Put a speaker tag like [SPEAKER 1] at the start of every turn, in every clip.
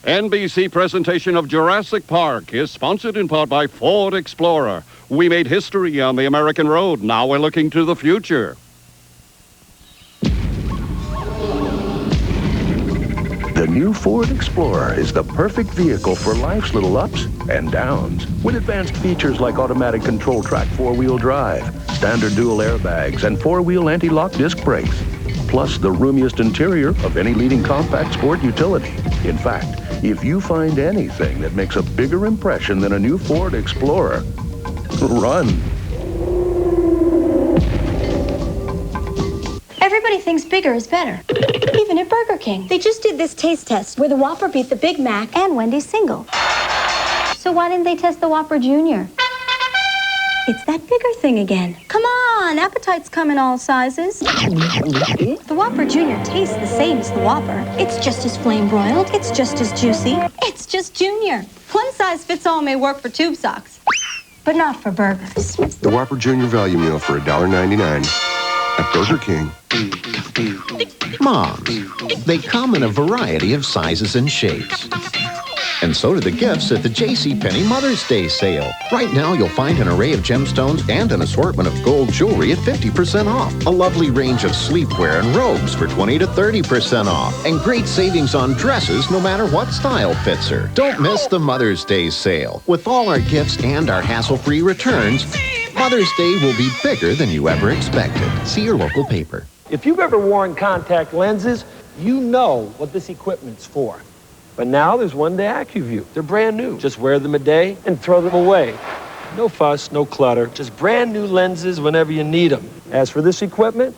[SPEAKER 1] NBC presentation of Jurassic Park is sponsored in part by Ford Explorer. We made history on the American road. Now we're looking to the future.
[SPEAKER 2] The new Ford Explorer is the perfect vehicle for life's little ups and downs. With advanced features like automatic control track four-wheel drive, standard dual airbags, and four-wheel anti-lock disc brakes. Plus the roomiest interior of any leading compact sport utility. In fact, if you find anything that makes a bigger impression than a new Ford Explorer, run.
[SPEAKER 3] Everybody thinks bigger is better, even at Burger King. They just did this taste test where the Whopper beat the Big Mac and Wendy's single. So why didn't they test the Whopper Jr.? It's that bigger thing again. Come on, appetites come in all sizes. The Whopper Jr. tastes the same as the Whopper. It's just as flame-broiled. It's just as juicy. It's just Junior. One size fits all may work for tube socks, but not for burgers.
[SPEAKER 4] The Whopper Junior Value Meal for $1.99 at Burger King.
[SPEAKER 5] Moms, they come in a variety of sizes and shapes. And so do the gifts at the JCPenney Mother's Day sale. Right now, you'll find an array of gemstones and an assortment of gold jewelry at 50% off. A lovely range of sleepwear and robes for 20 to 30% off. And great savings on dresses no matter what style fits her. Don't miss the Mother's Day sale. With all our gifts and our hassle-free returns, Mother's Day will be bigger than you ever expected. See your local paper.
[SPEAKER 6] If you've ever worn contact lenses, you know what this equipment's for. But now there's one-day AccuView. They're brand new. Just wear them a day and throw them away. No fuss, no clutter. Just brand new lenses whenever you need them. As for this equipment,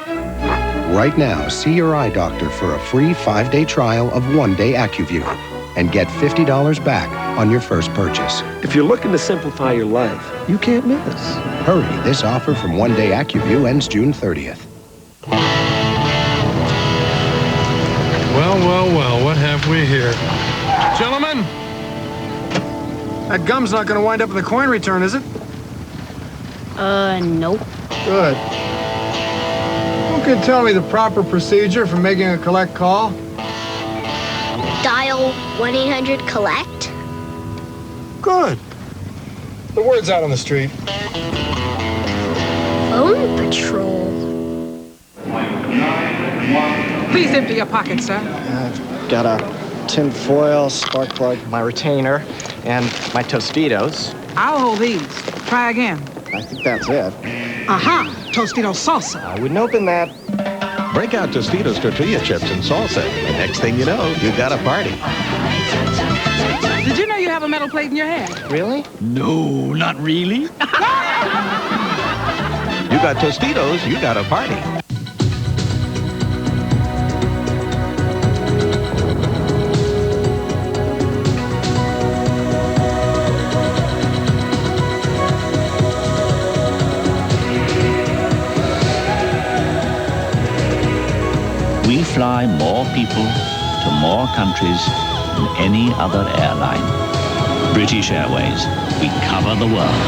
[SPEAKER 7] right now, see your eye doctor for a free 5-day trial of one-day AccuView and get $50 back on your first purchase.
[SPEAKER 6] if you're looking to simplify your life, you can't miss.
[SPEAKER 7] Hurry, this offer from one-day AccuView ends June 30th.
[SPEAKER 8] Well, what have we here? Gentlemen? That gum's not going to wind up in the coin return, is it?
[SPEAKER 9] Nope.
[SPEAKER 8] Good. Who can tell me the proper procedure for making a collect call?
[SPEAKER 9] Dial 1-800-COLLECT.
[SPEAKER 8] Good. The word's out on the street.
[SPEAKER 9] Phone patrol.
[SPEAKER 10] Please empty your pocket, sir.
[SPEAKER 11] I've got a tin foil, spark plug, my retainer, and my Tostitos.
[SPEAKER 10] I'll hold these. Try again.
[SPEAKER 11] I think that's it.
[SPEAKER 10] Aha! Tostitos salsa.
[SPEAKER 11] I wouldn't open that.
[SPEAKER 5] Break out Tostitos tortilla chips and salsa. The next thing you know, you got a party.
[SPEAKER 10] Did you know you have a metal plate in your hand?
[SPEAKER 11] Really?
[SPEAKER 5] No, not really. You got Tostitos, you got a party.
[SPEAKER 12] We fly more people to more countries than any other airline. British Airways, we cover the world.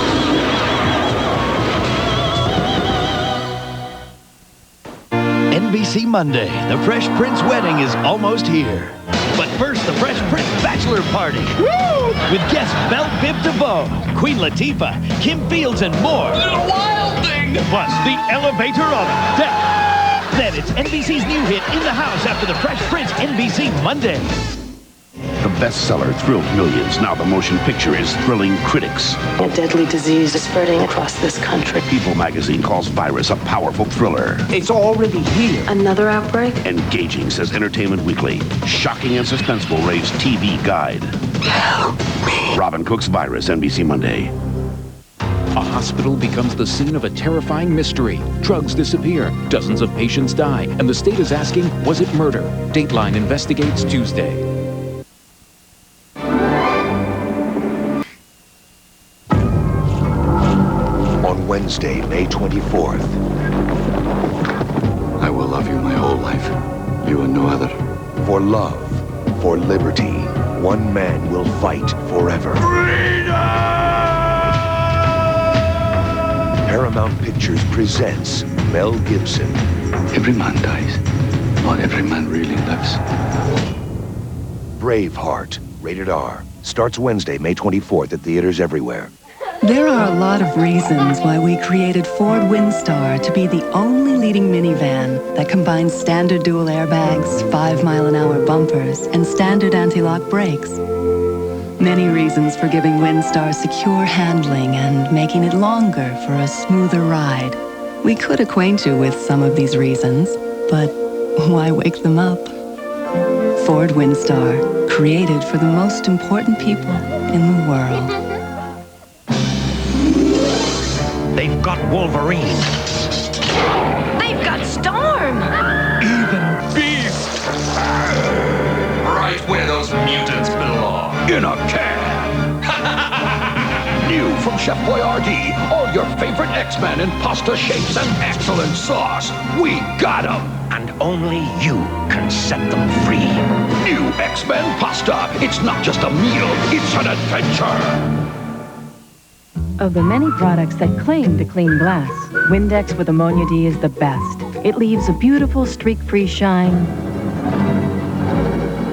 [SPEAKER 13] NBC Monday, the Fresh Prince wedding is almost here. But first, the Fresh Prince bachelor party. Woo! With guests Mel Biv DeVoe, Queen Latifah, Kim Fields, and more.
[SPEAKER 14] The wild thing!
[SPEAKER 13] Plus, the elevator of death. Then it's NBC's new hit, In the House, after the Fresh Prince, NBC Monday.
[SPEAKER 15] The bestseller thrilled millions. Now the motion picture is thrilling critics.
[SPEAKER 16] A deadly disease is spreading across this country.
[SPEAKER 15] People magazine calls Virus a powerful thriller.
[SPEAKER 16] It's already here. Another outbreak?
[SPEAKER 15] Engaging, says Entertainment Weekly. Shocking and suspenseful, raves TV Guide.
[SPEAKER 16] Help me.
[SPEAKER 15] Robin Cook's Virus, NBC Monday.
[SPEAKER 17] A hospital becomes the scene of a terrifying mystery. Drugs disappear, dozens of patients die, and the state is asking, was it murder? Dateline investigates Tuesday.
[SPEAKER 2] On Wednesday, May 24th.
[SPEAKER 18] I will love you my whole life. You and no other.
[SPEAKER 2] For love, for liberty, one man will fight forever. Paramount Pictures presents Mel Gibson.
[SPEAKER 18] Every man dies. Not every man really lives.
[SPEAKER 2] Braveheart, rated R. Starts Wednesday, May 24th at theaters everywhere.
[SPEAKER 14] There are a lot of reasons why we created Ford Windstar to be the only leading minivan that combines standard dual airbags, 5-mile-an-hour bumpers, and standard anti-lock brakes. Many reasons for giving Windstar secure handling and making it longer for a smoother ride. We could acquaint you with some of these reasons, but why wake them up? Ford Windstar, created for the most important people in the world.
[SPEAKER 13] They've got Wolverine.
[SPEAKER 19] They've got Storm.
[SPEAKER 13] Even Beast.
[SPEAKER 20] Right where those mutants belong.
[SPEAKER 2] In a can. New from Chef Boyardee, all your favorite X-Men in pasta shapes and excellent sauce. We got them.
[SPEAKER 13] And only you can set them free.
[SPEAKER 2] New X-Men pasta. It's not just a meal, it's an adventure.
[SPEAKER 21] Of the many products that claim to clean glass, Windex with Ammonia D is the best. It leaves a beautiful streak-free shine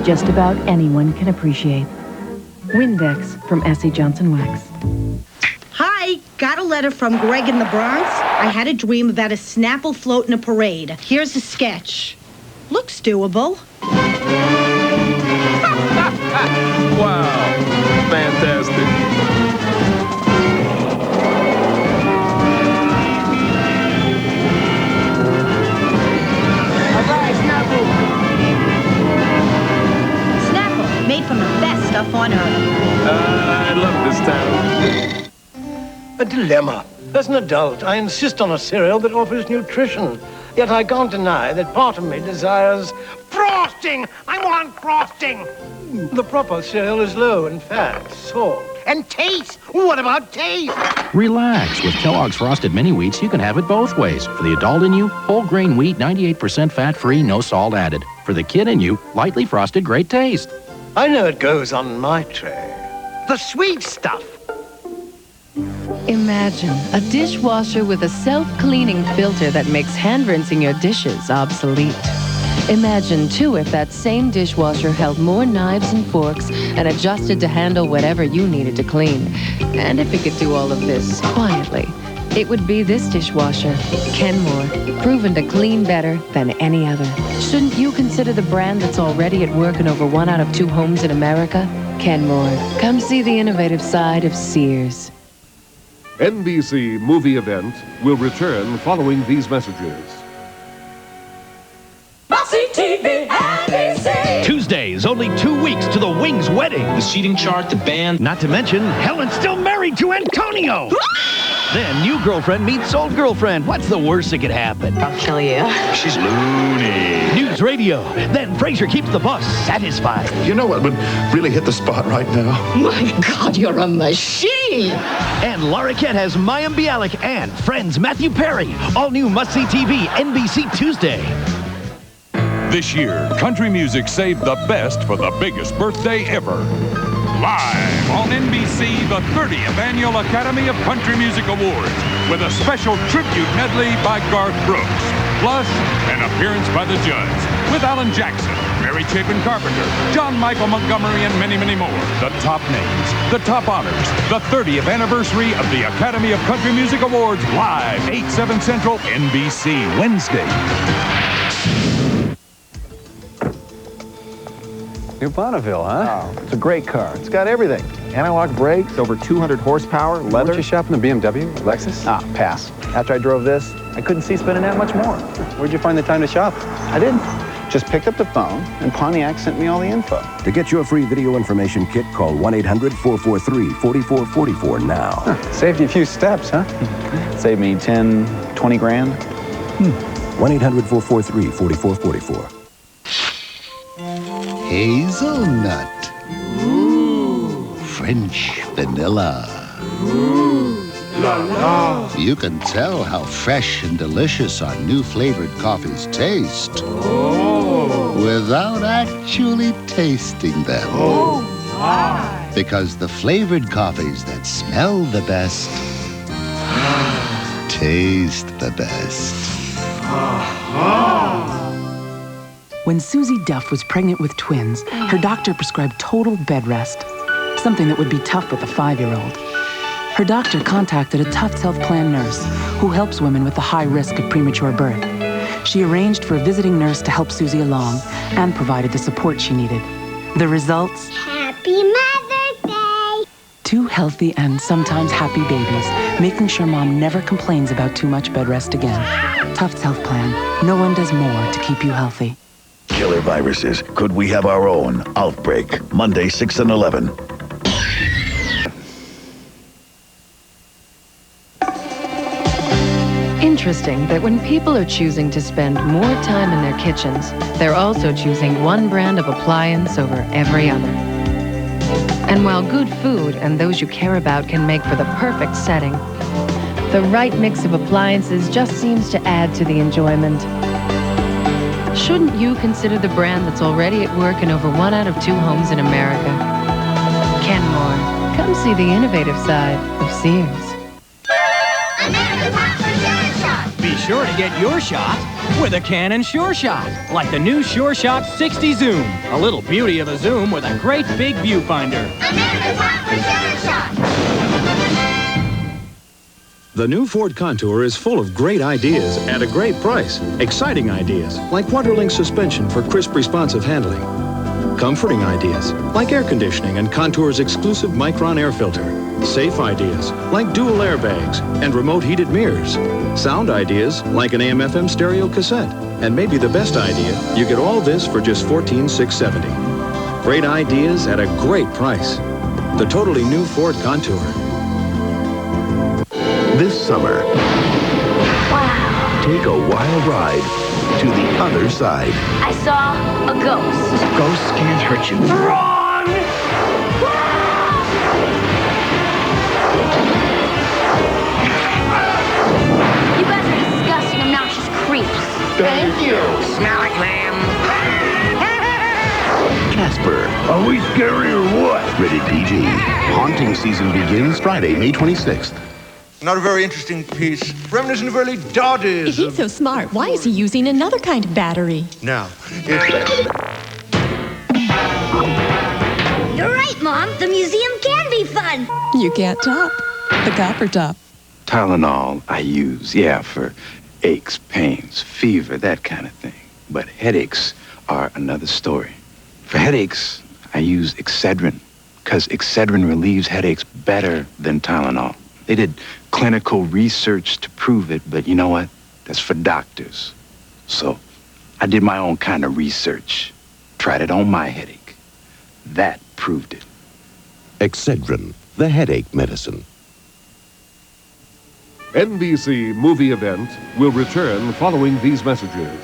[SPEAKER 21] just about anyone can appreciate. Windex from S.C. Johnson Wax.
[SPEAKER 22] Hi, got a letter from Greg in the Bronx. I had a dream about a Snapple float in a parade. Here's a sketch. Looks doable.
[SPEAKER 6] Wow, fantastic.
[SPEAKER 22] Snapple, made from the best stuff on earth.
[SPEAKER 6] I love this town.
[SPEAKER 23] A dilemma. As an adult, I insist on a cereal that offers nutrition. Yet I can't deny that part of me desires frosting. I want frosting. The proper cereal is low in fat, salt, and taste. What about taste?
[SPEAKER 24] Relax. With Kellogg's Frosted Mini Wheats, you can have it both ways. For the adult in you, whole grain wheat, 98% fat-free, no salt added. For the kid in you, lightly frosted, great taste.
[SPEAKER 23] I know it goes on my tray. The sweet stuff.
[SPEAKER 25] Imagine a dishwasher with a self-cleaning filter that makes hand-rinsing your dishes obsolete. Imagine, too, if that same dishwasher held more knives and forks and adjusted to handle whatever you needed to clean. And if it could do all of this quietly, it would be this dishwasher, Kenmore, proven to clean better than any other. Shouldn't you consider the brand that's already at work in over 1 out of 2 homes in America? Kenmore. Come see the innovative side of Sears.
[SPEAKER 26] NBC movie event will return following these messages.
[SPEAKER 13] TV, NBC. Tuesdays, only 2 weeks to the Wings wedding. The seating chart, the band. Not to mention, Helen's still married to Antonio. Then new girlfriend meets old girlfriend. What's the worst that could happen?
[SPEAKER 16] I'll kill you.
[SPEAKER 13] She's loony. News radio. Then Frasier keeps the boss satisfied.
[SPEAKER 18] You know what would really hit the spot right now?
[SPEAKER 16] My God, you're a machine.
[SPEAKER 13] And Laura Kent has Mayim Bialik and Friends Matthew Perry. All new must-see TV, NBC Tuesday.
[SPEAKER 27] This year, country music saved the best for the biggest birthday ever. Live on NBC, the 30th Annual Academy of Country Music Awards, with a special tribute medley by Garth Brooks, plus an appearance by the Judds, with Alan Jackson, Mary Chapin Carpenter, John Michael Montgomery, and many, many more. The top names, the top honors, the 30th anniversary of the Academy of Country Music Awards, live, 8/7 Central, NBC, Wednesday.
[SPEAKER 28] New Bonneville, huh? Oh, it's a great car. It's got everything. Anti-lock brakes, over 200 horsepower, leather. Weren't you shopping the BMW, Lexus? Ah, pass. After I drove this, I couldn't see spending that much more. Where'd you find the time to shop? I didn't. Just picked up the phone, and Pontiac sent me all the info.
[SPEAKER 29] To get your free video information kit, call 1-800-443-4444 now.
[SPEAKER 28] Huh. Saved you a few steps, huh? Saved me 10, 20 grand.
[SPEAKER 29] 1-800-443-4444.
[SPEAKER 30] Hazelnut. Ooh. French vanilla. Ooh. La la. You can tell how fresh and delicious our new flavored coffees taste. Oh. Without actually tasting them. Oh, my. Because the flavored coffees that smell the best taste the best.
[SPEAKER 1] When Susie Duff was pregnant with twins, her doctor prescribed total bed rest, something that would be tough with a 5-year-old. Her doctor contacted a Tufts Health Plan nurse who helps women with the high risk of premature birth. She arranged for a visiting nurse to help Susie along and provided the support she needed. The results?
[SPEAKER 3] Happy Mother's Day!
[SPEAKER 1] 2 healthy and sometimes happy babies, making sure mom never complains about too much bed rest again. Tufts Health Plan. No one does more to keep you healthy.
[SPEAKER 4] Killer viruses. Could we have our own outbreak? Monday, 6 and 11.
[SPEAKER 25] Interesting that when people are choosing to spend more time in their kitchens, they're also choosing one brand of appliance over every other. And while good food and those you care about can make for the perfect setting, the right mix of appliances just seems to add to the enjoyment. Shouldn't you consider the brand that's already at work in over 1 out of 2 homes in America? Kenmore. Come see the innovative side of Sears.
[SPEAKER 5] Be sure to get your shot with a Canon Sure Shot, like the new Sure Shot 60 Zoom. A little beauty of a zoom with a great big viewfinder.
[SPEAKER 7] The new Ford Contour is full of great ideas at a great price. Exciting ideas, like Quadrolink suspension for crisp, responsive handling. Comforting ideas, like air conditioning and Contour's exclusive Micron air filter. Safe ideas, like dual airbags and remote heated mirrors. Sound ideas, like an AM/FM stereo cassette. And maybe the best idea, you get all this for just $14,670. Great ideas at a great price. The totally new Ford Contour.
[SPEAKER 15] This summer,
[SPEAKER 19] Wow.
[SPEAKER 15] take a wild ride to the other side.
[SPEAKER 19] I saw a ghost.
[SPEAKER 15] Ghosts can't hurt you.
[SPEAKER 19] Run! You guys are disgusting, obnoxious creeps.
[SPEAKER 15] Thank you.
[SPEAKER 19] Smell like lamb.
[SPEAKER 15] Casper, are we scary or what? Rated PG. Haunting season begins Friday, May 26th.
[SPEAKER 23] Not a very interesting piece. Reminiscent of early Dodgers.
[SPEAKER 8] If he's so smart, why is he using another kind of battery?
[SPEAKER 23] Now,
[SPEAKER 3] You're right, Mom. The museum can be fun.
[SPEAKER 8] You can't top the copper top.
[SPEAKER 9] Tylenol I use, for aches, pains, fever, that kind of thing. But headaches are another story. For headaches, I use Excedrin, because Excedrin relieves headaches better than Tylenol. They did clinical research to prove it, but you know what? That's for doctors. So I did my own kind of research, tried it on my headache. That proved it.
[SPEAKER 15] Excedrin, the headache medicine.
[SPEAKER 26] NBC movie event will return following these messages.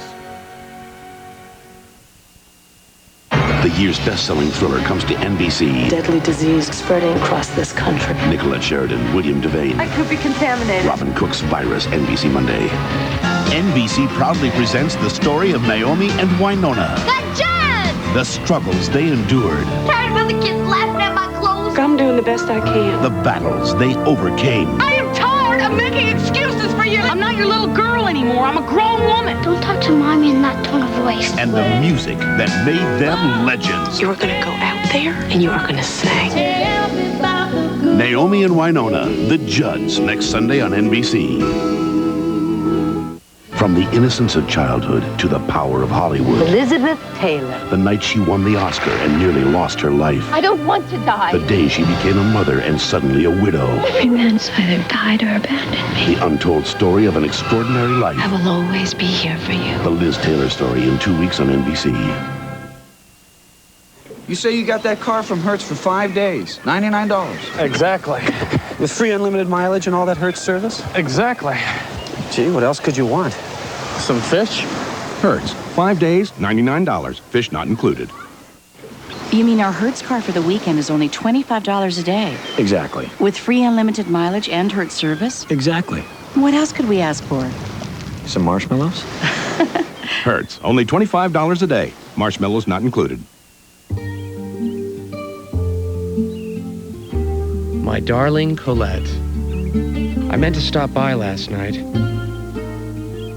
[SPEAKER 15] The year's best-selling thriller comes to NBC.
[SPEAKER 10] Deadly disease spreading across this country.
[SPEAKER 15] Nicolette Sheridan, William Devane.
[SPEAKER 10] I could be contaminated.
[SPEAKER 15] Robin Cook's Virus, NBC Monday. NBC proudly presents the story of Naomi and Winona.
[SPEAKER 3] The Judge!
[SPEAKER 15] The struggles they endured.
[SPEAKER 3] Tired of the kids laughing at my clothes.
[SPEAKER 10] I'm doing the best I can.
[SPEAKER 15] The battles they overcame.
[SPEAKER 3] I am tired of making excuses for you. I'm not your little girl anymore. I'm a grown woman. Don't talk to Mommy in that tone of voice.
[SPEAKER 15] And the music that made them legends.
[SPEAKER 10] You are going to go out there and you are going to sing.
[SPEAKER 15] Naomi and Winona, The Judds, next Sunday on NBC. From the innocence of childhood to the power of Hollywood.
[SPEAKER 10] Elizabeth Taylor.
[SPEAKER 15] The night she won the Oscar and nearly lost her life.
[SPEAKER 10] I don't want to die.
[SPEAKER 15] The day she became a mother and suddenly a widow.
[SPEAKER 10] Every man's either died or abandoned me.
[SPEAKER 15] The untold story of an extraordinary life.
[SPEAKER 10] I will always be here for you.
[SPEAKER 15] The Liz Taylor story in 2 weeks on NBC.
[SPEAKER 11] You say you got that car from Hertz for 5 days, $99.
[SPEAKER 28] Exactly. With free unlimited mileage and all that Hertz service? Exactly. Gee, what else could you want? Some fish?
[SPEAKER 24] Hertz, 5 days, $99. Fish not included.
[SPEAKER 12] You mean our Hertz car for the weekend is only $25 a day?
[SPEAKER 28] Exactly.
[SPEAKER 12] With free unlimited mileage and Hertz service?
[SPEAKER 28] Exactly.
[SPEAKER 12] What else could we ask for?
[SPEAKER 28] Some marshmallows?
[SPEAKER 24] Hertz, only $25 a day. Marshmallows not included.
[SPEAKER 31] My darling Colette, I meant to stop by last night,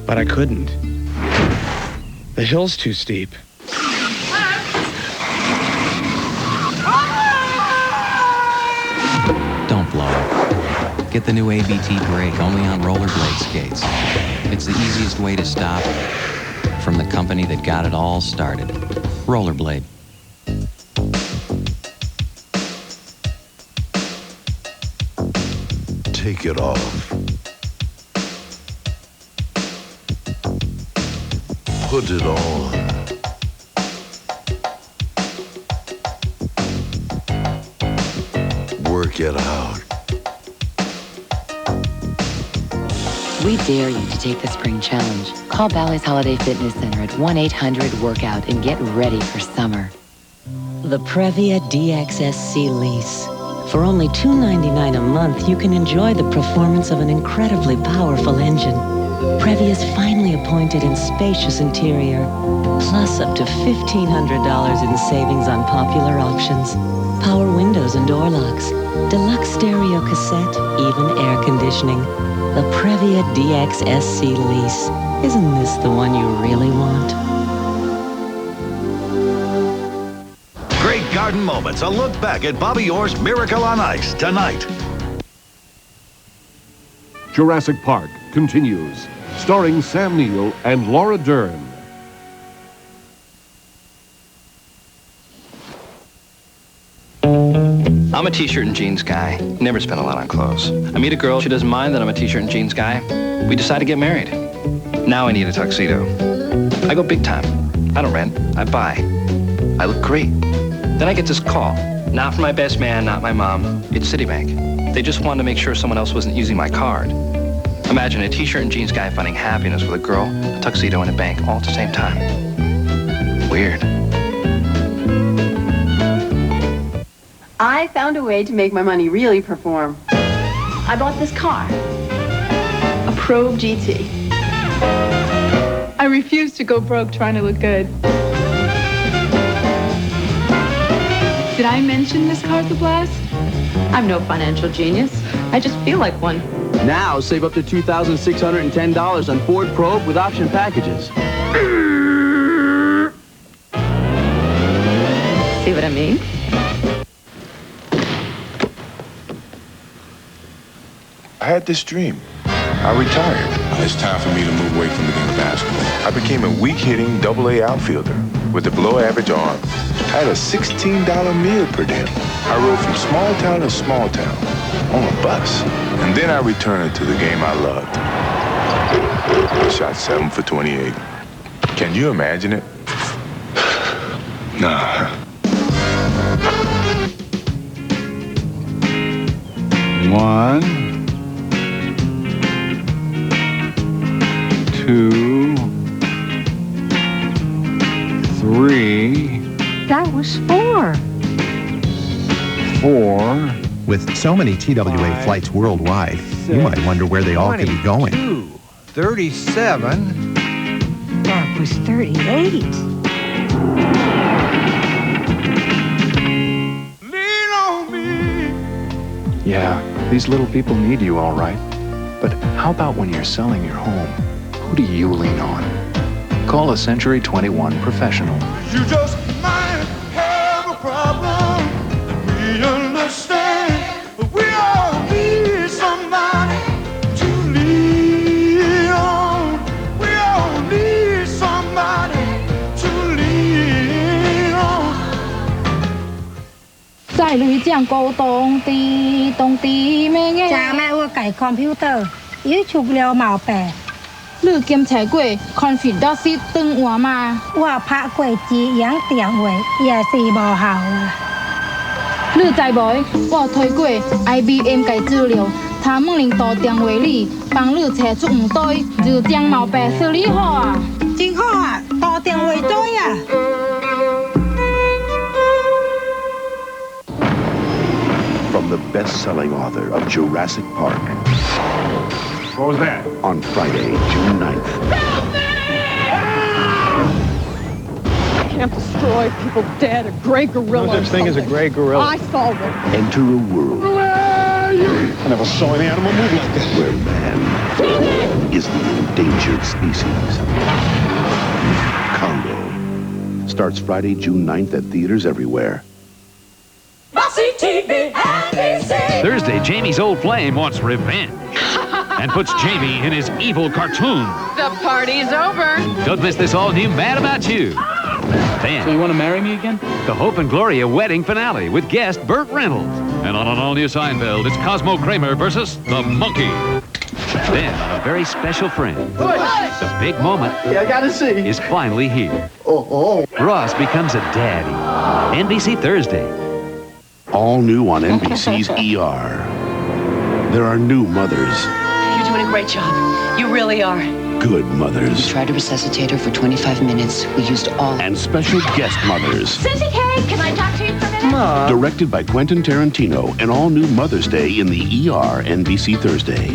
[SPEAKER 31] but I couldn't. The hill's too steep.
[SPEAKER 2] the new ABT brake, only on rollerblade skates. It's the easiest way to stop from the company that got it all started. Rollerblade.
[SPEAKER 15] Take it off. Put it on. Work it out.
[SPEAKER 12] We dare you to take the spring challenge. Call Bally's Holiday Fitness Center at 1-800-WORKOUT and get ready for summer.
[SPEAKER 6] The Previa DXSC lease. For only $299 a month, you can enjoy the performance of an incredibly powerful engine. Previa's finely appointed and spacious interior, plus up to $1,500 in savings on popular options. Power windows and door locks, deluxe stereo cassette, even air conditioning. The Previa DXSC lease. Isn't this the one you really want?
[SPEAKER 4] Great garden moments. A look back at Bobby Orr's Miracle on Ice tonight.
[SPEAKER 26] Jurassic Park continues, starring Sam Neill and Laura Dern.
[SPEAKER 31] I'm a t-shirt and jeans guy. Never spend a lot on clothes. I meet a girl, she doesn't mind that I'm a t-shirt and jeans guy. We decide to get married. Now I need a tuxedo. I go big time. I don't rent, I buy. I look great. Then I get this call. Not from my best man, not my mom. It's Citibank. They just wanted to make sure someone else wasn't using my card. Imagine a t-shirt and jeans guy finding happiness with a girl, a tuxedo, and a bank all at the same time. Weird.
[SPEAKER 13] I found a way to make my money really perform. I bought this car, a Probe GT.
[SPEAKER 14] I refuse to go broke trying to look good. Did I mention this car's a blast?
[SPEAKER 13] I'm no financial genius. I just feel like one.
[SPEAKER 16] Now save up to $2,610 on Ford Probe with option packages.
[SPEAKER 13] See what I mean?
[SPEAKER 17] I had this dream. I retired. It's time for me to move away from the game of basketball. I became a weak-hitting AA outfielder with a below-average arm. I had a $16 meal per day. I rode from small town to small town on a bus. And then I returned to the game I loved. I shot 7 for 28. Can you imagine it? Nah.
[SPEAKER 18] One, 2, 3.
[SPEAKER 3] That was 4.
[SPEAKER 18] 4.
[SPEAKER 20] With so many TWA flights worldwide, you might wonder where they all could be going.
[SPEAKER 18] 37.
[SPEAKER 3] That was 38.
[SPEAKER 28] Yeah, these little people need you all right. But how about when you're selling your home? Who do you lean on? Call a Century 21 professional.
[SPEAKER 21] You just might have a problem that we understand. But we all need somebody to lean on. We all need somebody to lean on.
[SPEAKER 3] 在女將高當地咩嘅？就咩會計 computer， 要出了毛病。你檢查過 confidence 燈話嘛？我拍過字樣電話，也是無效啊。你知無？我推過 IBM 嘅資料，他們領導電話裡幫你查出唔對，就將毛病處理好啊。真好啊，打電話對啊。
[SPEAKER 15] From the best-selling author of Jurassic Park.
[SPEAKER 26] What was that?
[SPEAKER 15] On Friday, June 9th.
[SPEAKER 14] Can't destroy people dead, a gray gorilla.
[SPEAKER 28] No such thing as a gray gorilla.
[SPEAKER 14] I saw one.
[SPEAKER 15] Enter a world.
[SPEAKER 28] I never saw any animal move like this.
[SPEAKER 15] Where man is the endangered species. Congo starts Friday, June 9th at theaters everywhere.
[SPEAKER 3] Bossy
[SPEAKER 21] TV, NBC.
[SPEAKER 1] Thursday, Jamie's old flame wants revenge and puts Jamie in his evil cartoon.
[SPEAKER 14] The party's over.
[SPEAKER 1] Don't miss this all-new Mad About You. Then,
[SPEAKER 28] So you want to marry me again?
[SPEAKER 1] the Hope and Gloria wedding finale with guest Burt Reynolds. And on an all-new Seinfeld, it's Cosmo Kramer versus the Monkey. Then, on a very special friend, the big moment is finally here. Ross becomes a daddy. NBC Thursday.
[SPEAKER 15] All new on NBC's ER. There are new mothers,
[SPEAKER 12] You're doing a great job. You really are.
[SPEAKER 15] good mothers,
[SPEAKER 12] Tried to resuscitate her for 25 minutes. We used all.
[SPEAKER 15] and special guest mothers.
[SPEAKER 10] Susie K, can I talk to you for a minute?
[SPEAKER 15] Directed by Quentin Tarantino, an all-new Mother's Day in the ER, NBC Thursday.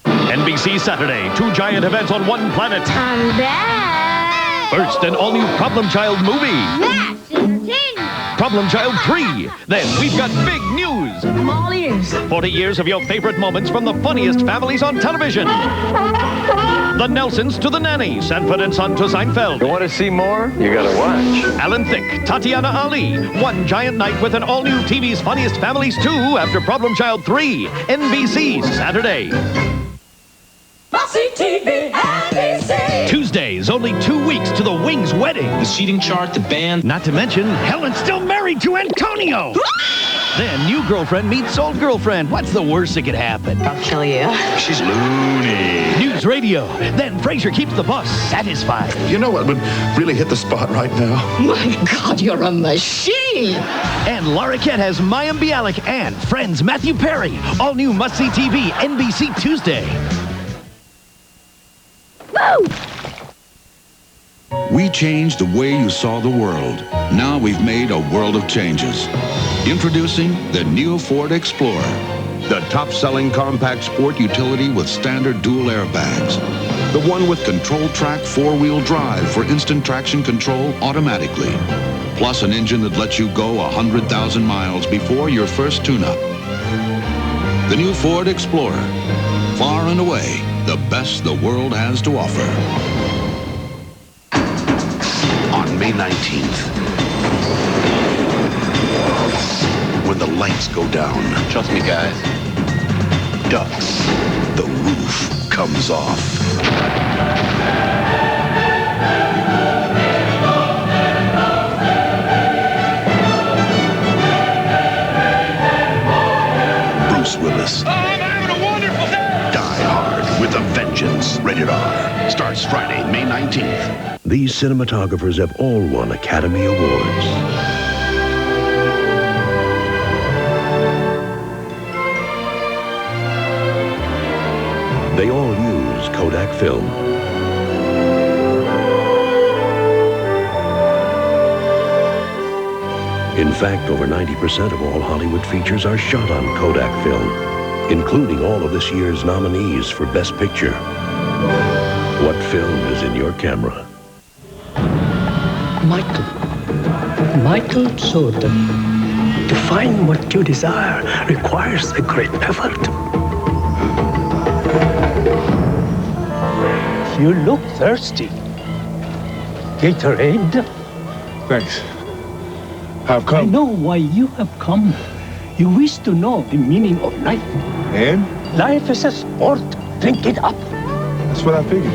[SPEAKER 5] NBC Saturday, 2 giant events on one planet.
[SPEAKER 10] I'm back.
[SPEAKER 5] First, an all-new Problem Child movie.
[SPEAKER 10] That's entertainment.
[SPEAKER 5] Problem Child 3. Then we've got big news.
[SPEAKER 10] I'm all ears.
[SPEAKER 5] 40 years of your favorite moments from the funniest families on television. The Nelsons to the Nanny, Sanford and Son to Seinfeld.
[SPEAKER 28] You want to see more? You gotta watch.
[SPEAKER 5] Alan Thicke, Tatiana Ali. One giant night with an all-new TV's Funniest Families 2 after Problem Child 3. NBC Saturday.
[SPEAKER 21] Bossy TV, NBC.
[SPEAKER 5] Tuesdays, only 2 weeks to the Wings wedding.
[SPEAKER 31] The seating chart, the band.
[SPEAKER 5] Not to mention, Helen's still married to Antonio. Then new girlfriend meets old girlfriend. What's the worst that could happen?
[SPEAKER 12] I'll kill you.
[SPEAKER 5] She's loony. News radio. Then Frasier keeps the boss satisfied.
[SPEAKER 17] You know what would really hit the spot right now?
[SPEAKER 10] My God, you're a machine.
[SPEAKER 5] And Laura Kent has Mayim Bialik and Friends Matthew Perry. All new must-see TV, NBC Tuesday.
[SPEAKER 10] Woo!
[SPEAKER 7] We changed the way you saw the world. Now we've made a world of changes. Introducing the new Ford Explorer, the top-selling compact sport utility with standard dual airbags. The one with control track 4-wheel drive for instant traction control automatically. Plus an engine that lets you go 100,000 miles before your first tune-up. The new Ford Explorer. Far and away, the best the world has to offer.
[SPEAKER 15] On May 19th, when the lights go down,
[SPEAKER 31] Trust me, guys.
[SPEAKER 15] ducks, the roof comes off. Bruce Willis.
[SPEAKER 5] Oh, I'm having a wonderful day.
[SPEAKER 15] Die Hard with a Vengeance. Rated R. Starts Friday, May 19th.
[SPEAKER 8] These cinematographers have all won Academy Awards. They all use Kodak film. In fact, over 90% of all Hollywood features are shot on Kodak film, including all of this year's nominees for Best Picture. What film is in your camera?
[SPEAKER 19] Michael Jordan. To find what you desire requires a great effort. You look thirsty. Gatorade?
[SPEAKER 17] Thanks. How come?
[SPEAKER 19] I know why you have come. You wish to know the meaning of life.
[SPEAKER 17] And?
[SPEAKER 19] Life is a sport. Drink it up.
[SPEAKER 17] That's what I figured.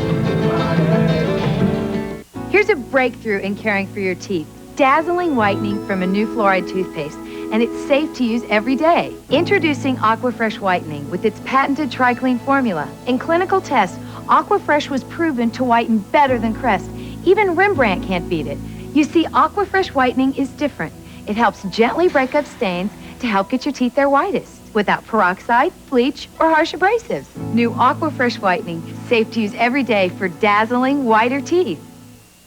[SPEAKER 22] Here's a breakthrough in caring for your teeth. Dazzling whitening from a new fluoride toothpaste, and it's safe to use every day. Introducing Aquafresh Whitening with its patented TriClean formula. In clinical tests, Aquafresh was proven to whiten better than Crest. Even Rembrandt can't beat it. You see, Aquafresh Whitening is different. It helps gently break up stains to help get your teeth their whitest, without peroxide, bleach, or harsh abrasives. New Aquafresh Whitening, safe to use every day for dazzling whiter teeth.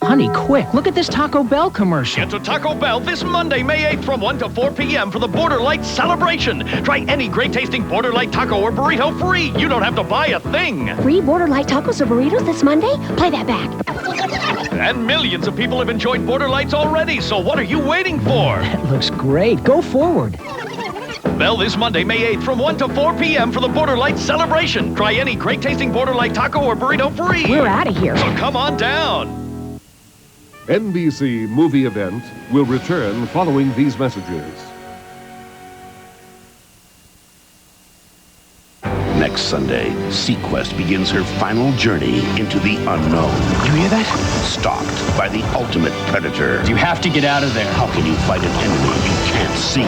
[SPEAKER 23] Honey, quick, look at this Taco Bell commercial.
[SPEAKER 5] Get to Taco Bell this Monday, May 8th from 1 to 4 p.m. for the Border Light celebration. Try any great-tasting Border Light taco or burrito free. You don't have to buy a thing.
[SPEAKER 10] Free Border Light tacos or burritos this Monday? Play that back.
[SPEAKER 5] And millions of people have enjoyed Border Lights already, so what are you waiting for?
[SPEAKER 23] That looks great. Go forward.
[SPEAKER 5] Bell this Monday, May 8th from 1 to 4 p.m. for the Border Light celebration. Try any great-tasting Border Light taco or burrito free.
[SPEAKER 23] We're out of here.
[SPEAKER 5] So come on down.
[SPEAKER 26] NBC Movie Event will return following these messages.
[SPEAKER 15] Next Sunday, Sequest begins her final journey into the unknown.
[SPEAKER 2] You hear that?
[SPEAKER 15] Stalked by the ultimate predator.
[SPEAKER 2] You have to get out of there.
[SPEAKER 15] How can you fight an enemy you can't see?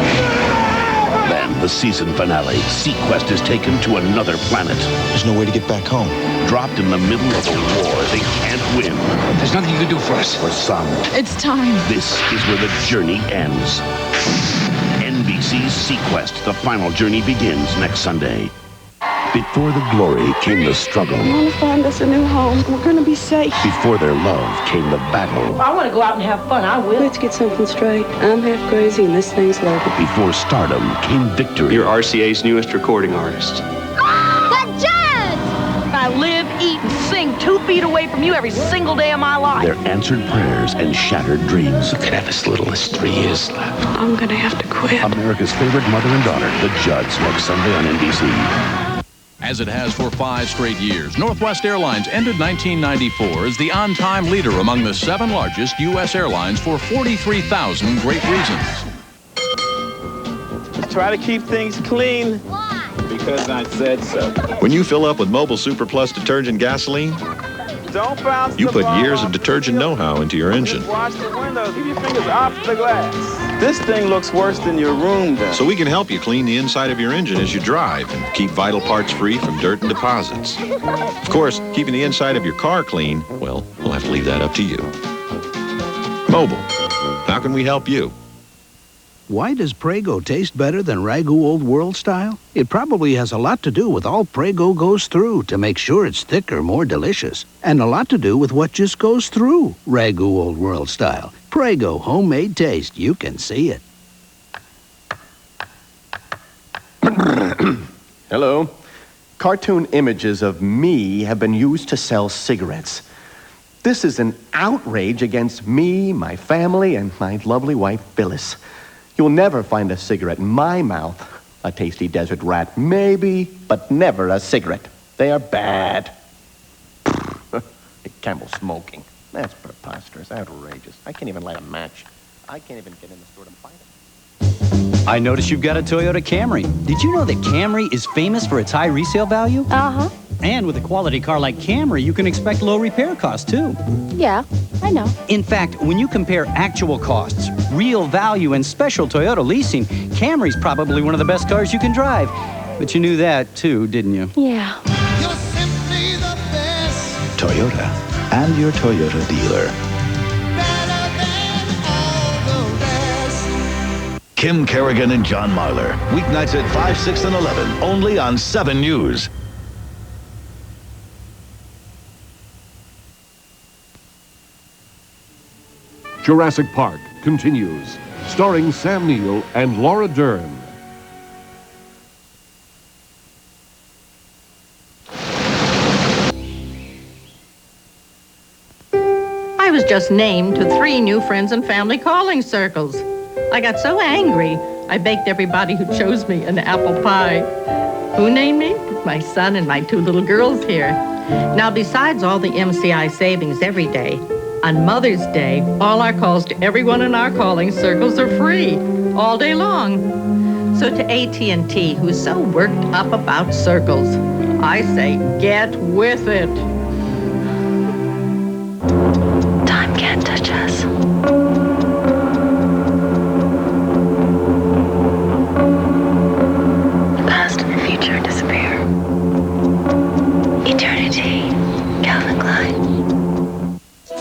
[SPEAKER 15] Then the season finale. Sequest is taken to another planet.
[SPEAKER 2] There's no way to get back home.
[SPEAKER 15] Dropped in the middle of a war they can't win.
[SPEAKER 2] There's nothing you can do for us.
[SPEAKER 15] For some,
[SPEAKER 14] It's time.
[SPEAKER 15] this is where the journey ends. NBC's Sequest, the final journey begins next Sunday. Before the glory came the struggle.
[SPEAKER 13] I want to find us a new home. We're going to be safe.
[SPEAKER 15] Before their love came the battle.
[SPEAKER 10] I want to go out and have fun. I will.
[SPEAKER 13] Let's get something straight. I'm half crazy and this thing's loaded.
[SPEAKER 15] Before stardom came victory.
[SPEAKER 31] You're RCA's newest recording artist.
[SPEAKER 10] The Judds! I live, eat, and sing 2 feet away from you every single day of my life.
[SPEAKER 15] Their answered prayers and shattered dreams.
[SPEAKER 2] You could have as little as 3 years left.
[SPEAKER 13] I'm going to have to quit.
[SPEAKER 15] America's favorite mother and daughter, The Judds, next Sunday on NBC.
[SPEAKER 4] As it has for 5 straight years, Northwest Airlines ended 1994 as the on-time leader among the 7 largest U.S. airlines for 43,000 great reasons.
[SPEAKER 6] Just try to keep things clean.
[SPEAKER 10] Why?
[SPEAKER 6] Because I said so.
[SPEAKER 9] When you fill up with Mobile Super Plus detergent gasoline,
[SPEAKER 6] Don't bounce
[SPEAKER 9] you
[SPEAKER 6] the
[SPEAKER 9] put
[SPEAKER 6] ball
[SPEAKER 9] years
[SPEAKER 6] off
[SPEAKER 9] of
[SPEAKER 6] the
[SPEAKER 9] detergent
[SPEAKER 6] field.
[SPEAKER 9] know-how into your engine.
[SPEAKER 6] Just watch the windows. Keep your fingers off the glass. This thing looks worse than your room does.
[SPEAKER 9] So we can help you clean the inside of your engine as you drive and keep vital parts free from dirt and deposits. Of course, keeping the inside of your car clean, well, we'll have to leave that up to you. Mobile, how can we help you?
[SPEAKER 11] Why does Prego taste better than Ragu Old World style? It probably has a lot to do with all Prego goes through to make sure it's thicker, more delicious. And a lot to do with what just goes through Ragu Old World style. Prego homemade taste. You can see it.
[SPEAKER 16] Hello. Cartoon images of me have been used to sell cigarettes. This is an outrage against me, my family, and my lovely wife, Phyllis. You'll never find a cigarette in my mouth. A tasty desert rat, maybe, but never a cigarette. They are bad. Camel smoking. That's preposterous, outrageous. I can't even light a match. I can't even get in the store to buy them.
[SPEAKER 24] I noticed you've got a Toyota Camry. Did you know that Camry is famous for its high resale value?
[SPEAKER 10] Uh-huh.
[SPEAKER 24] And with a quality car like Camry, you can expect low repair costs, too.
[SPEAKER 10] Yeah, I know.
[SPEAKER 24] In fact, when you compare actual costs, real value, and special Toyota leasing, Camry's probably one of the best cars you can drive. But you knew that, too, didn't you?
[SPEAKER 10] Yeah.
[SPEAKER 2] Toyota and your Toyota dealer. Kim Kerrigan and John Marler. Weeknights at 5, 6, and 11. Only on 7 News.
[SPEAKER 26] Jurassic Park continues, starring Sam Neill and Laura Dern.
[SPEAKER 25] I was just named to 3 new friends and family calling circles. I got so angry, I baked everybody who chose me an apple pie. Who named me? My son and my 2 little girls here. Now, besides all the MCI savings every day, on Mother's Day, all our calls to everyone in our calling circles are free, all day long. So to AT&T, who's so worked up about circles, I say, get with it.
[SPEAKER 10] Time can't touch us. Past and future disappear. Eternity. Calvin Klein.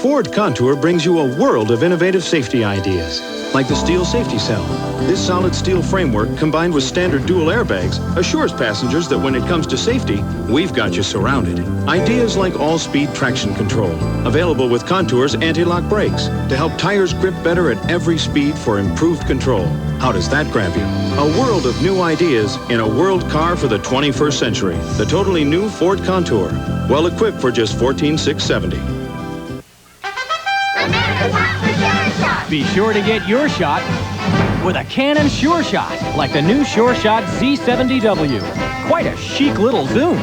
[SPEAKER 27] Ford Contour brings you a world of innovative safety ideas, like the steel safety cell. This solid steel framework, combined with standard dual airbags, assures passengers that when it comes to safety, we've got you surrounded. Ideas like all-speed traction control, available with Contour's anti-lock brakes to help tires grip better at every speed for improved control. How does that grab you? A world of new ideas in a world car for the 21st century. The totally new Ford Contour, well equipped for just $14,670.
[SPEAKER 23] Be sure to get your shot with a Canon Sure Shot, like the new Sure Shot Z70W. Quite a chic little zoom.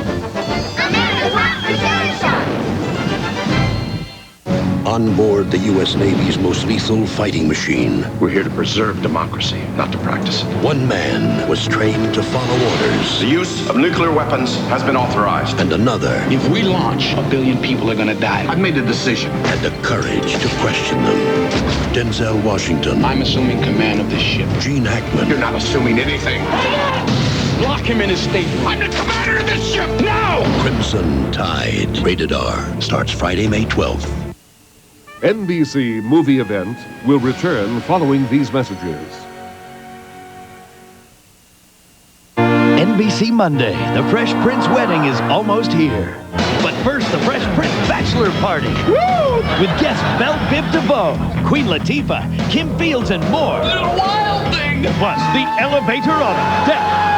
[SPEAKER 15] On board the U.S. Navy's most lethal fighting machine.
[SPEAKER 1] We're here to preserve democracy, not to practice it.
[SPEAKER 15] One man was trained to follow orders.
[SPEAKER 1] The use of nuclear weapons has been authorized.
[SPEAKER 15] And another.
[SPEAKER 1] If we launch, 1 billion people are going to die. I've made a decision.
[SPEAKER 15] Had the courage to question them. Denzel Washington.
[SPEAKER 1] I'm assuming command of this ship.
[SPEAKER 15] Gene Hackman.
[SPEAKER 1] You're not assuming anything. Lock him in his stateroom. I'm the commander of this ship now!
[SPEAKER 15] Crimson Tide. Rated R. Starts Friday, May 12th.
[SPEAKER 26] NBC movie event will return following these messages.
[SPEAKER 5] NBC Monday, the Fresh Prince wedding is almost here. But first, the Fresh Prince bachelor party. Woo! With guests Belle Biv DeVoe, Queen Latifah, Kim Fields, and more.
[SPEAKER 1] Little wild thing!
[SPEAKER 5] Plus, the elevator of death.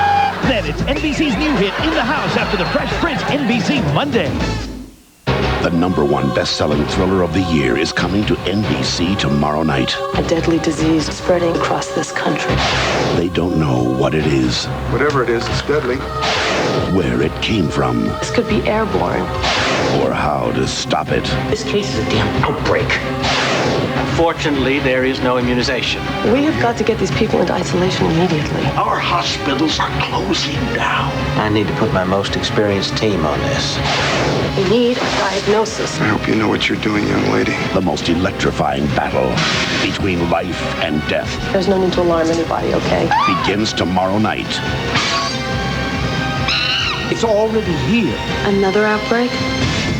[SPEAKER 5] Then it's NBC's new hit, In the House, after the Fresh Prince, NBC Monday.
[SPEAKER 15] The #1 best-selling thriller of the year is coming to NBC tomorrow night.
[SPEAKER 3] A deadly disease spreading across this country.
[SPEAKER 15] They don't know what it is.
[SPEAKER 1] Whatever it is, it's deadly.
[SPEAKER 15] Where it came from.
[SPEAKER 3] This could be airborne.
[SPEAKER 15] Or how to stop it.
[SPEAKER 7] This case is a damn outbreak. Unfortunately, there is no immunization.
[SPEAKER 3] We have got to get these people into isolation immediately.
[SPEAKER 7] Our hospitals are closing down. I need to put my most experienced team on this.
[SPEAKER 3] We need a diagnosis.
[SPEAKER 1] I hope you know what you're doing, young lady.
[SPEAKER 15] The most electrifying battle between life and death.
[SPEAKER 3] There's no need to alarm anybody, okay?
[SPEAKER 15] Begins tomorrow night.
[SPEAKER 7] It's already here.
[SPEAKER 3] Another outbreak?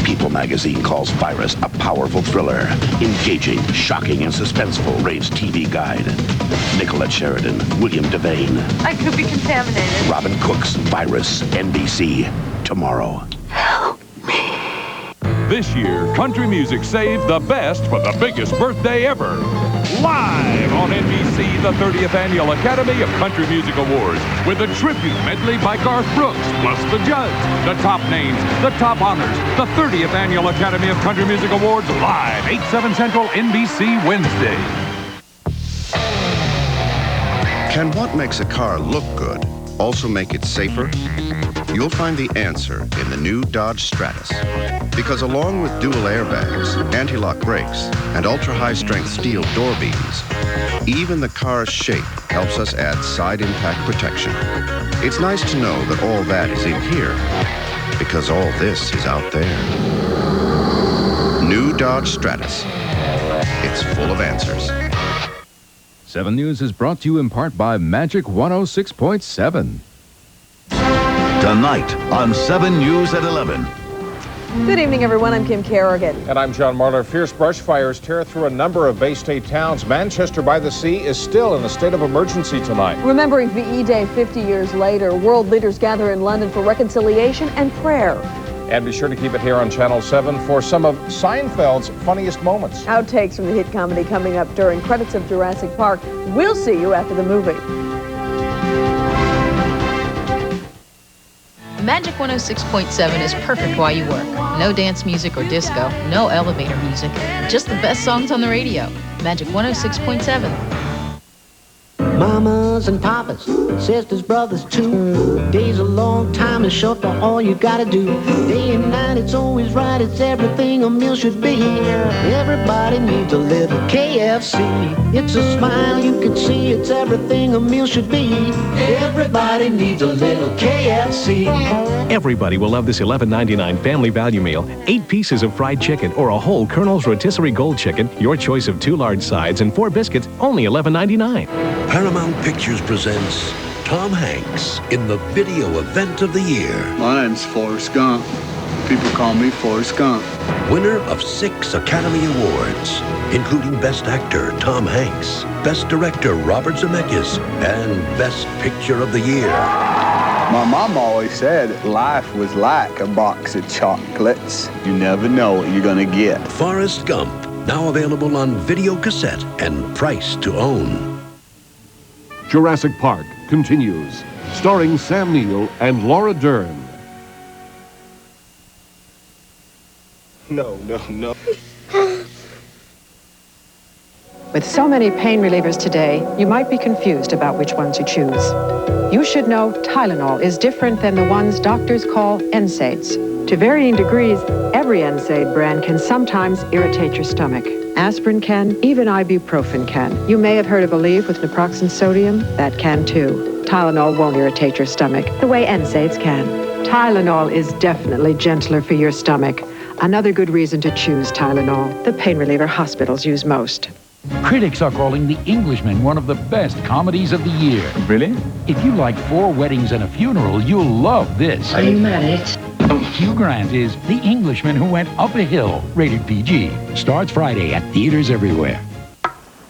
[SPEAKER 15] People magazine calls Virus a powerful thriller. Engaging, shocking, and suspenseful raves TV guide. Nicolette Sheridan, William Devane.
[SPEAKER 22] I could be contaminated.
[SPEAKER 15] Robin Cook's Virus, NBC, tomorrow.
[SPEAKER 8] This year, country music saved the best for the biggest birthday ever. Live on NBC, the 30th Annual Academy of Country Music Awards, with a tribute medley by Garth Brooks, plus the judge, the top names, the top honors, the 30th Annual Academy of Country Music Awards, live, 8/7 Central, NBC, Wednesday.
[SPEAKER 31] Can what makes a car look good also make it safer? You'll find the answer in the new Dodge Stratus. Because along with dual airbags, anti-lock brakes, and ultra-high-strength steel door beams, even the car's shape helps us add side impact protection. It's nice to know that all that is in here, because all this is out there. New Dodge Stratus. It's full of answers.
[SPEAKER 12] 7 News is brought to you in part by Magic 106.7.
[SPEAKER 2] Tonight on 7 News at 11.
[SPEAKER 18] Good evening, everyone. I'm Kim Kerrigan.
[SPEAKER 20] And I'm John Marler. Fierce brush fires tear through a number of Bay State towns. Manchester by the Sea is still in a state of emergency tonight.
[SPEAKER 18] Remembering VE Day 50 years later, world leaders gather in London for reconciliation and prayer.
[SPEAKER 20] And be sure to keep it here on Channel 7 for some of Seinfeld's funniest moments.
[SPEAKER 18] Outtakes from the hit comedy coming up during credits of Jurassic Park. We'll see you after the movie.
[SPEAKER 21] Magic 106.7 is perfect while you work. No dance music or disco, no elevator music, just the best songs on the radio. Magic 106.7.
[SPEAKER 19] Mamas and papas, sisters, brothers too. Day's a long time and short for all you gotta do. Day and night, it's always right, it's everything a meal should be. Everybody needs a little KFC. It's a smile you can see, it's everything a meal should be. Everybody needs a little KFC.
[SPEAKER 28] Everybody will love this $11.99 family value meal. 8 pieces of fried chicken or a whole Colonel's Rotisserie Gold chicken. Your choice of 2 large sides and 4 biscuits, only $11.99.
[SPEAKER 15] Paramount Pictures presents Tom Hanks in the video event of the year.
[SPEAKER 29] My name's Forrest Gump. People call me Forrest Gump.
[SPEAKER 15] Winner of 6 Academy Awards, including Best Actor Tom Hanks, Best Director Robert Zemeckis, and Best Picture of the Year.
[SPEAKER 29] My mom always said life was like a box of chocolates. You never know what you're gonna get.
[SPEAKER 15] Forrest Gump, now available on video cassette and price to own.
[SPEAKER 26] Jurassic Park continues, starring Sam Neill and Laura Dern.
[SPEAKER 29] No.
[SPEAKER 30] With so many pain relievers today, you might be confused about which ones you choose. You should know Tylenol is different than the ones doctors call NSAIDs. To varying degrees, every NSAID brand can sometimes irritate your stomach. Aspirin can, even ibuprofen can. You may have heard of Aleve with naproxen sodium. That can too. Tylenol won't irritate your stomach the way NSAIDs can. Tylenol is definitely gentler for your stomach. Another good reason to choose Tylenol, the pain reliever hospitals use most.
[SPEAKER 4] Critics are calling The Englishman one of the best comedies of the year.
[SPEAKER 6] Really?
[SPEAKER 4] If you like 4 weddings and a funeral, you'll love this.
[SPEAKER 6] Are you married?
[SPEAKER 4] Hugh Grant is The Englishman Who Went Up a Hill, rated PG. Starts Friday at theaters everywhere.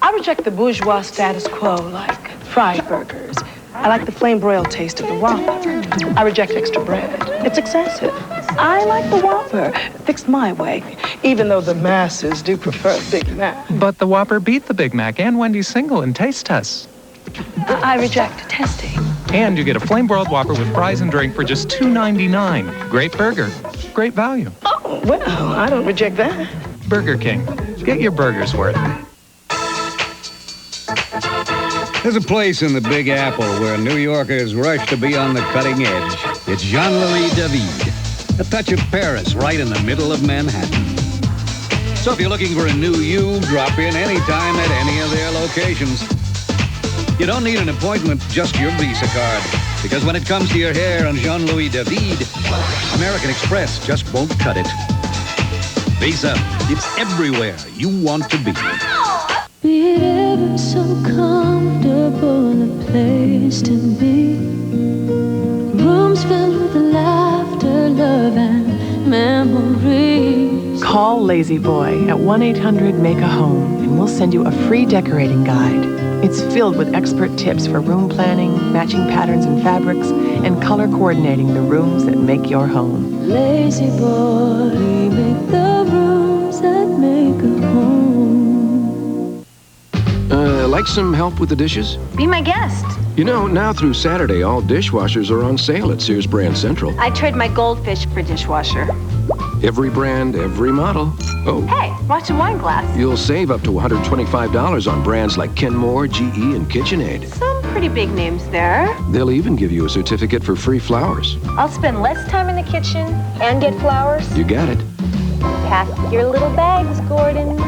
[SPEAKER 9] I reject the bourgeois status quo, like fried burgers. I like the flame broiled taste of the Whopper. I reject extra bread. It's excessive. I like the Whopper, fixed my way, even though the masses do prefer Big Mac.
[SPEAKER 10] But the Whopper beat the Big Mac and Wendy's single in taste tests.
[SPEAKER 9] I reject testing.
[SPEAKER 10] And you get a flame-broiled Whopper with fries and drink for just $2.99. Great burger, great value.
[SPEAKER 9] Oh, well, I don't reject that.
[SPEAKER 10] Burger King. Get your burger's worth.
[SPEAKER 11] There's a place in the Big Apple where New Yorkers rush to be on the cutting edge. It's Jean-Louis David, a touch of Paris right in the middle of Manhattan. So if you're looking for a new you, drop in anytime at any of their locations. You don't need an appointment, just your Visa card. Because when it comes to your hair and Jean-Louis David, American Express just won't cut it. Visa, it's everywhere you want to be.
[SPEAKER 13] Be it ever so comfortable a place to be. Rooms filled with laughter, love, and memories.
[SPEAKER 14] Call Lazy Boy at 1-800-MAKE-A-HOME and we'll send you a free decorating guide. It's filled with expert tips for room planning, matching patterns and fabrics, and color coordinating the rooms that make your home.
[SPEAKER 13] Lazy Boy, we make the rooms that make a home.
[SPEAKER 16] Like some help with the dishes?
[SPEAKER 22] Be my guest.
[SPEAKER 16] You know, now through Saturday, all dishwashers are on sale at Sears Brand Central.
[SPEAKER 22] I trade my goldfish for dishwasher.
[SPEAKER 16] Every brand, every model. Oh.
[SPEAKER 22] Hey, watch a wine glass.
[SPEAKER 16] You'll save up to $125 on brands like Kenmore, GE, and KitchenAid.
[SPEAKER 22] Some pretty big names there.
[SPEAKER 16] They'll even give you a certificate for free flowers.
[SPEAKER 22] I'll spend less time in the kitchen and get flowers.
[SPEAKER 16] You got it.
[SPEAKER 22] Pack your little bags, Gordon.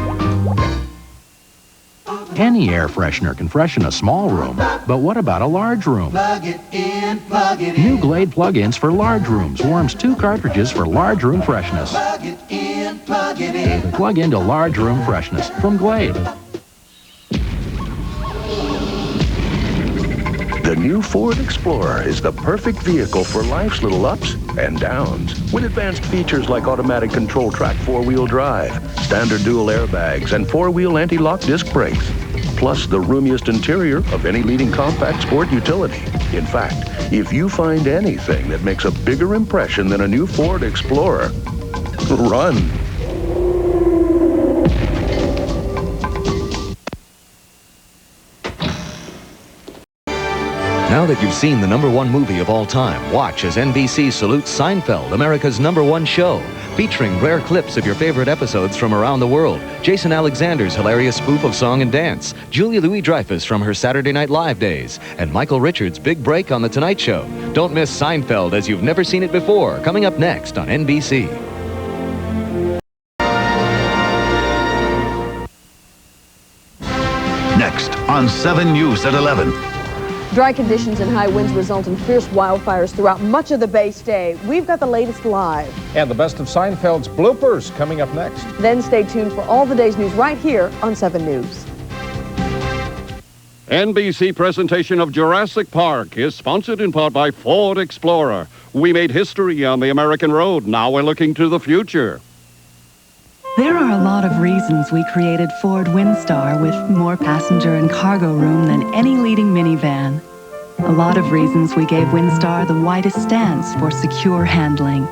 [SPEAKER 4] Any air freshener can freshen a small room, but what about a large room?
[SPEAKER 17] Plug it in, plug it in.
[SPEAKER 4] New Glade plug-ins for large rooms warms 2 cartridges for large room freshness.
[SPEAKER 17] Plug it in, plug it in.
[SPEAKER 4] Plug into large room freshness from Glade.
[SPEAKER 2] The new Ford Explorer is the perfect vehicle for life's little ups and downs. With advanced features like automatic control track 4-wheel drive, standard dual airbags, and 4-wheel anti-lock disc brakes. Plus the roomiest interior of any leading compact sport utility. In fact, if you find anything that makes a bigger impression than a new Ford Explorer, run.
[SPEAKER 24] Now that you've seen the #1 movie of all time, watch as NBC salutes Seinfeld, America's #1 show, featuring rare clips of your favorite episodes from around the world. Jason Alexander's hilarious spoof of Song and Dance, Julia Louis-Dreyfus from her Saturday Night Live days, and Michael Richards' big break on The Tonight Show. Don't miss Seinfeld as you've never seen it before, coming up next on NBC.
[SPEAKER 2] Next on 7 News at 11.
[SPEAKER 18] Dry conditions and high winds result in fierce wildfires throughout much of the Bay State. We've got the latest live.
[SPEAKER 20] And the best of Seinfeld's bloopers coming up next.
[SPEAKER 18] Then stay tuned for all the day's news right here on 7 News.
[SPEAKER 8] NBC presentation of Jurassic Park is sponsored in part by Ford Explorer. We made history on the American road. Now we're looking to the future.
[SPEAKER 25] There are a lot of reasons we created Ford Windstar with more passenger and cargo room than any leading minivan. A lot of reasons we gave Windstar the widest stance for secure handling.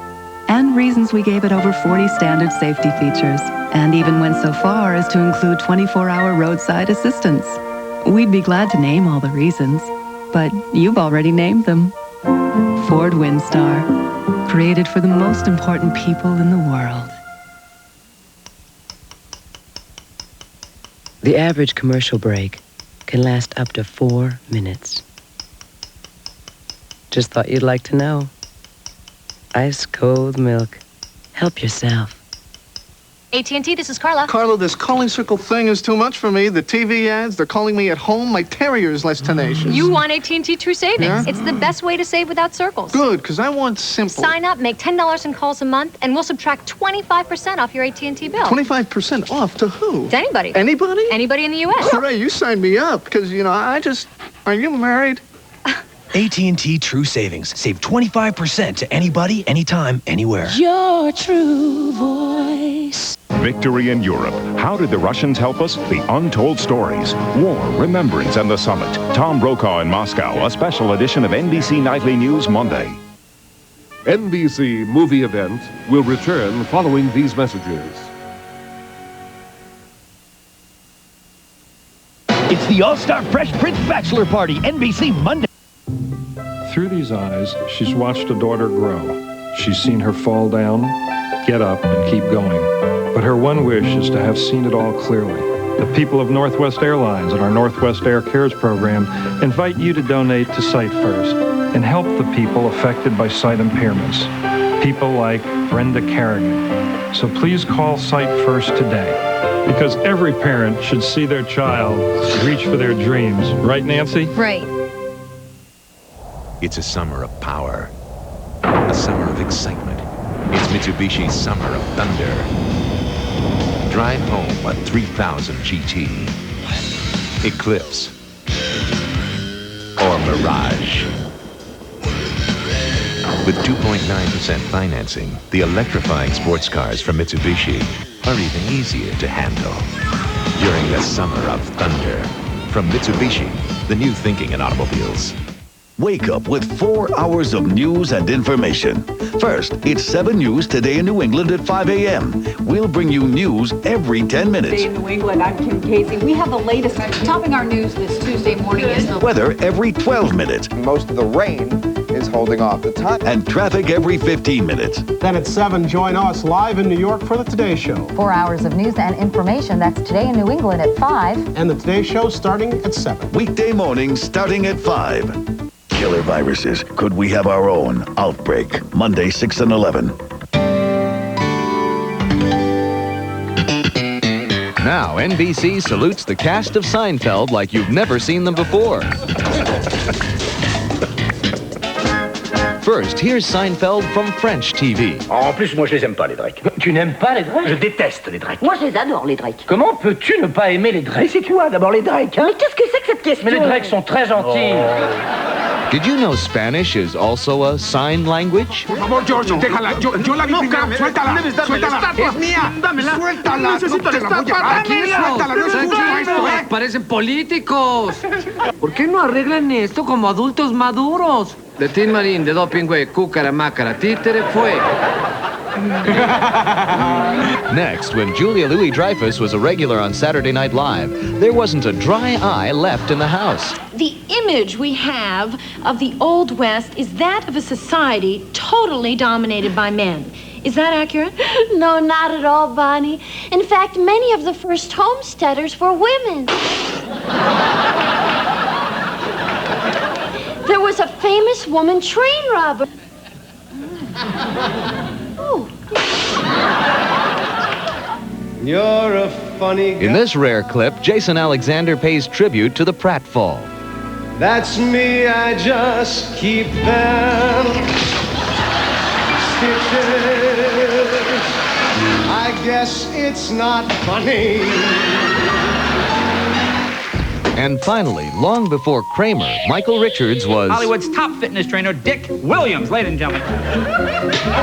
[SPEAKER 25] And reasons we gave it over 40 standard safety features. And even went so far as to include 24-hour roadside assistance. We'd be glad to name all the reasons, but you've already named them. Ford Windstar, created for the most important people in the world.
[SPEAKER 32] The average commercial break can last up to 4 minutes. Just thought you'd like to know. Ice cold milk Help yourself.
[SPEAKER 1] AT&T, this is Carla.
[SPEAKER 3] Carla, this calling circle thing is too much for me. The TV ads, they're calling me at home. My terrier's less tenacious.
[SPEAKER 1] You want AT&T True Savings.
[SPEAKER 3] Yeah?
[SPEAKER 1] It's the best way to save without circles.
[SPEAKER 3] Good, because I want simple.
[SPEAKER 1] Sign up, make $10 in calls a month, and we'll subtract 25% off your AT&T bill.
[SPEAKER 3] 25% off to who?
[SPEAKER 1] To anybody.
[SPEAKER 3] Anybody?
[SPEAKER 1] Anybody in the U.S.
[SPEAKER 3] Hooray, you signed me up, because, Are you married?
[SPEAKER 5] AT&T True Savings. Save 25% to anybody, anytime, anywhere.
[SPEAKER 13] Your true voice.
[SPEAKER 6] Victory in Europe. How did the Russians help us? The Untold Stories. War, Remembrance, and the Summit. Tom Brokaw in Moscow. A special edition of NBC Nightly News Monday.
[SPEAKER 26] NBC Movie Event will return following these messages.
[SPEAKER 7] It's the All-Star Fresh Prince Bachelor Party, NBC Monday.
[SPEAKER 12] Through these eyes, she's watched a daughter grow. She's seen her fall down, get up, and keep going. But her one wish is to have seen it all clearly. The people of Northwest Airlines and our Northwest Air Cares program invite you to donate to Sight First and help the people affected by sight impairments. People like Brenda Carrigan. So please call Sight First today, because every parent should see their child reach for their dreams. Right, Nancy?
[SPEAKER 1] Right.
[SPEAKER 19] It's a summer of power, a summer of excitement. It's Mitsubishi's Summer of Thunder. Drive home a 3000 GT, Eclipse, or Mirage. With 2.9% financing, the electrifying sports cars from Mitsubishi are even easier to handle during the Summer of Thunder. From Mitsubishi, the new thinking in automobiles.
[SPEAKER 21] Wake up with 4 hours of news and information. First, it's 7 News Today in New England at 5 a.m. We'll bring you news every 10 minutes.
[SPEAKER 23] Today in New England, I'm Kim Casey. We have the latest. Topping our news this Tuesday morning is the
[SPEAKER 21] weather every 12 minutes.
[SPEAKER 27] Most of the rain is holding off. The time.
[SPEAKER 21] And traffic every 15 minutes.
[SPEAKER 28] Then at 7, join us live in New York for the Today Show.
[SPEAKER 31] 4 hours of news and information. That's Today in New England at 5.
[SPEAKER 28] And the Today Show starting at 7.
[SPEAKER 21] Weekday mornings starting at 5. Killer viruses. Could we have our own? Outbreak. Monday, 6 and 11.
[SPEAKER 24] Now, NBC salutes the cast of Seinfeld like you've never seen them before. First, here's Seinfeld from French TV.
[SPEAKER 33] En plus, moi, je les aime pas, les Drakes.
[SPEAKER 7] Tu n'aimes pas les Drakes?
[SPEAKER 33] Je déteste les Drakes. Moi, je les adore, les Drakes.
[SPEAKER 7] Comment peux-tu ne pas aimer les Drakes?
[SPEAKER 33] Mais c'est toi, d'abord, les Drakes, hein? Mais qu'est-ce que c'est que cette question?
[SPEAKER 7] Mais les Drakes sont très gentils.
[SPEAKER 24] Did you know Spanish is also a sign language?
[SPEAKER 34] Por favor, George, déjala. Yo la vi primero. Suéltala. Suéltala. Es mía. Suéltala.
[SPEAKER 7] Necesito la estatua.
[SPEAKER 34] Aquí, suéltala. No escuches esto, ¿eh?
[SPEAKER 35] Parecen políticos. ¿Por qué no arreglan esto como adultos maduros? De Tin Marín, de Dopingüe, Cúcara, Mácara, Títere, fue.
[SPEAKER 24] Next, when Julia Louis-Dreyfus was a regular on Saturday Night Live, there wasn't a dry eye left in the house.
[SPEAKER 36] The image we have of the Old West is that of a society totally dominated by men. Is that accurate?
[SPEAKER 37] No, not at all, Bonnie. In fact, many of the first homesteaders were women. There was a famous woman train robber. Oh.
[SPEAKER 38] You're a funny guy.
[SPEAKER 24] In this rare clip, Jason Alexander pays tribute to the pratfall.
[SPEAKER 38] That's me, I just keep them stitches. I guess it's not funny.
[SPEAKER 24] And finally, long before Kramer, Michael Richards was
[SPEAKER 39] Hollywood's top fitness trainer, Dick Williams, ladies and gentlemen. Oh,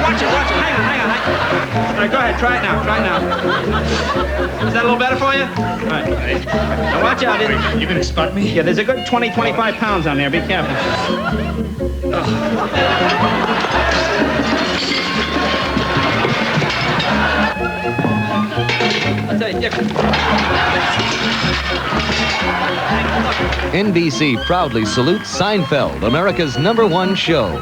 [SPEAKER 39] watch it. Hang on. All right, go ahead, try it now. Is that a little better for you? All right. Now watch out.
[SPEAKER 38] You gonna spot me?
[SPEAKER 39] Yeah, there's a good 25 pounds on there. Be careful. I'll tell you, Dick.
[SPEAKER 24] NBC proudly salutes Seinfeld, America's #1 show.